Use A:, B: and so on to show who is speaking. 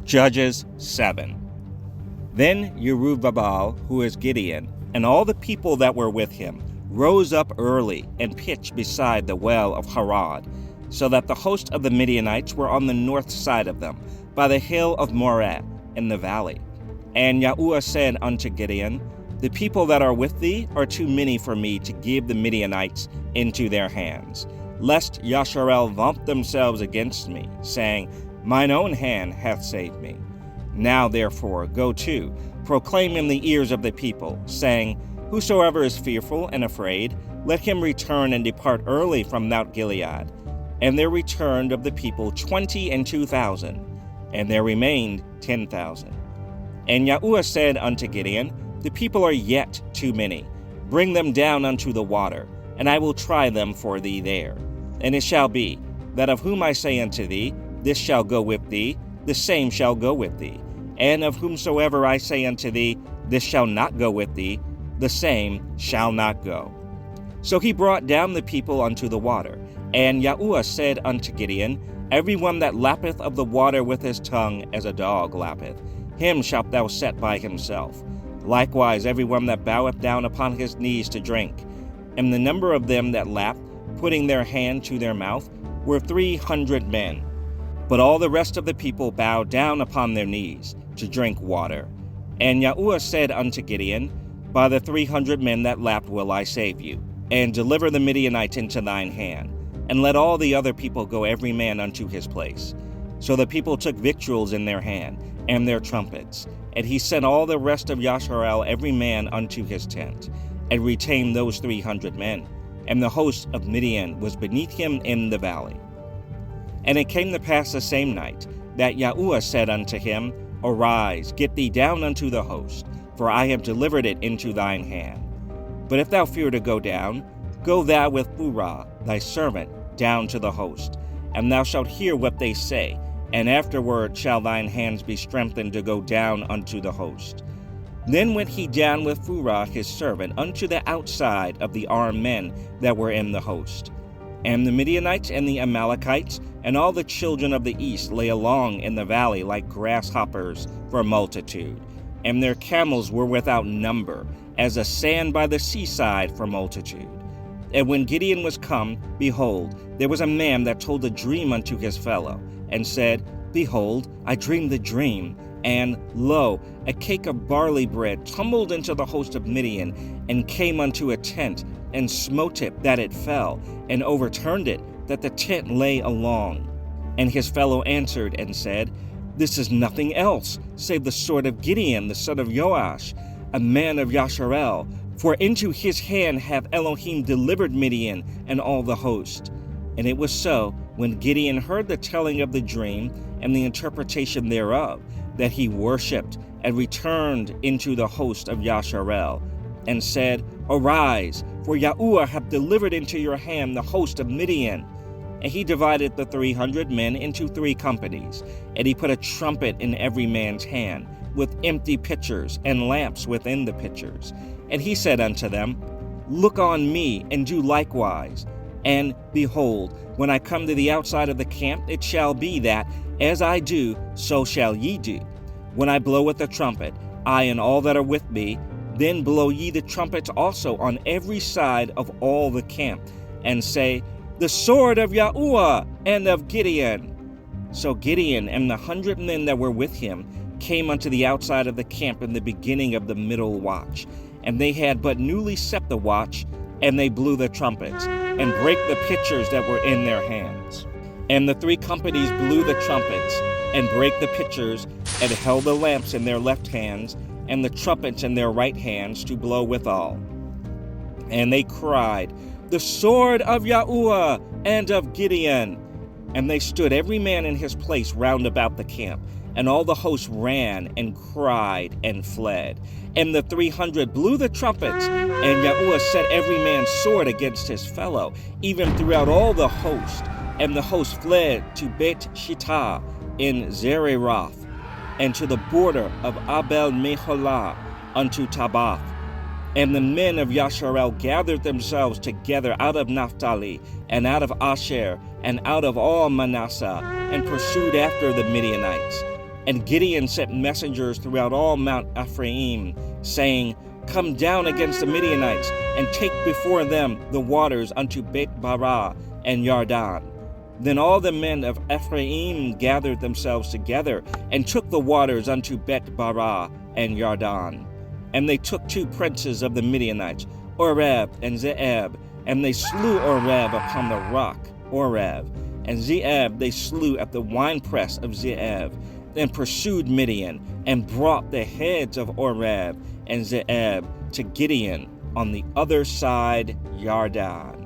A: Judges 7. Then Yerubbaal, who is Gideon, and all the people that were with him, rose up early and pitched beside the well of Harod, so that the host of the Midianites were on the north side of them, by the hill of Moreh in the valley. And Yahusha said unto Gideon, The people that are with thee are too many for me to give the Midianites into their hands, lest Yasharel vaunt themselves against me, saying, Mine own hand hath saved me. Now therefore go to, proclaim in the ears of the people, saying, Whosoever is fearful and afraid, let him return and depart early from Mount Gilead. And there returned of the people 22,000, and there remained 10,000. And Yahusha said unto Gideon, The people are yet too many. Bring them down unto the water, and I will try them for thee there. And it shall be, that of whom I say unto thee, This shall go with thee, the same shall go with thee. And of whomsoever I say unto thee, This shall not go with thee, the same shall not go. So he brought down the people unto the water. And Yahusha said unto Gideon, Every one that lappeth of the water with his tongue as a dog lappeth, him shalt thou set by himself. Likewise every one that boweth down upon his knees to drink. And the number of them that lapped, putting their hand to their mouth, were 300 men. But all the rest of the people bowed down upon their knees to drink water. And Yahusha said unto Gideon, By the 300 men that lapped will I save you, and deliver the Midianites into thine hand, and let all the other people go every man unto his place. So the people took victuals in their hand, and their trumpets, and he sent all the rest of Yasharel every man unto his tent, and retained those 300 men, and the host of Midian was beneath him in the valley. And it came to pass the same night, that Yahusha said unto him, Arise, get thee down unto the host, for I have delivered it into thine hand. But if thou fear to go down, go thou with Phurah thy servant down to the host, and thou shalt hear what they say, and afterward shall thine hands be strengthened to go down unto the host. Then went he down with Phurah his servant unto the outside of the armed men that were in the host. And the Midianites and the Amalekites and all the children of the east lay along in the valley like grasshoppers for multitude, and their camels were without number, as the sand by the seaside for multitude. And when Gideon was come, behold, there was a man that told a dream unto his fellow, and said, Behold, I dreamed the dream, and, lo, a cake of barley bread tumbled into the host of Midian, and came unto a tent, and smote it that it fell, and overturned it, that the tent lay along. And his fellow answered and said, This is nothing else, save the sword of Gideon, the son of Joash, a man of Yasharel, for into his hand hath Elohim delivered Midian and all the host. And it was so, when Gideon heard the telling of the dream and the interpretation thereof, that he worshipped and returned into the host of Yasharel, and said, Arise, for Yahusha hath delivered into your hand the host of Midian. And he divided the 300 men into 3 companies, and he put a trumpet in every man's hand, with empty pitchers and lamps within the pitchers. And he said unto them, Look on me, and do likewise. And behold, when I come to the outside of the camp, it shall be that, as I do, so shall ye do. When I blow with the trumpet, I and all that are with me, then blow ye the trumpets also on every side of all the camp, and say, The sword of Yahusha and of Gideon. So Gideon and the 100 men that were with him came unto the outside of the camp in the beginning of the middle watch, and they had but newly set the watch, and they blew the trumpets, and brake the pitchers that were in their hands. And the 3 companies blew the trumpets, and brake the pitchers, and held the lamps in their left hands, and the trumpets in their right hands to blow withal. And they cried, The sword of Yahusha and of Gideon. And they stood every man in his place round about the camp, and all the host ran and cried and fled. And the 300 blew the trumpets, and Yahusha set every man's sword against his fellow, even throughout all the host. And the host fled to Beth Shittah in Zereroth, and to the border of Abel Meholah unto Tabath. And the men of Yasharel gathered themselves together out of Naphtali, and out of Asher, and out of all Manasseh, and pursued after the Midianites. And Gideon sent messengers throughout all Mount Ephraim, saying, Come down against the Midianites, and take before them the waters unto Beth-barah and Yarden. Then all the men of Ephraim gathered themselves together, and took the waters unto Beth-barah and Yarden. And they took 2 princes of the Midianites, Oreb and Zeeb, and they slew Oreb upon the rock, Oreb, and Zeeb they slew at the winepress of Zeeb, then pursued Midian, and brought the heads of Oreb and Zeeb to Gideon on the other side Yarden.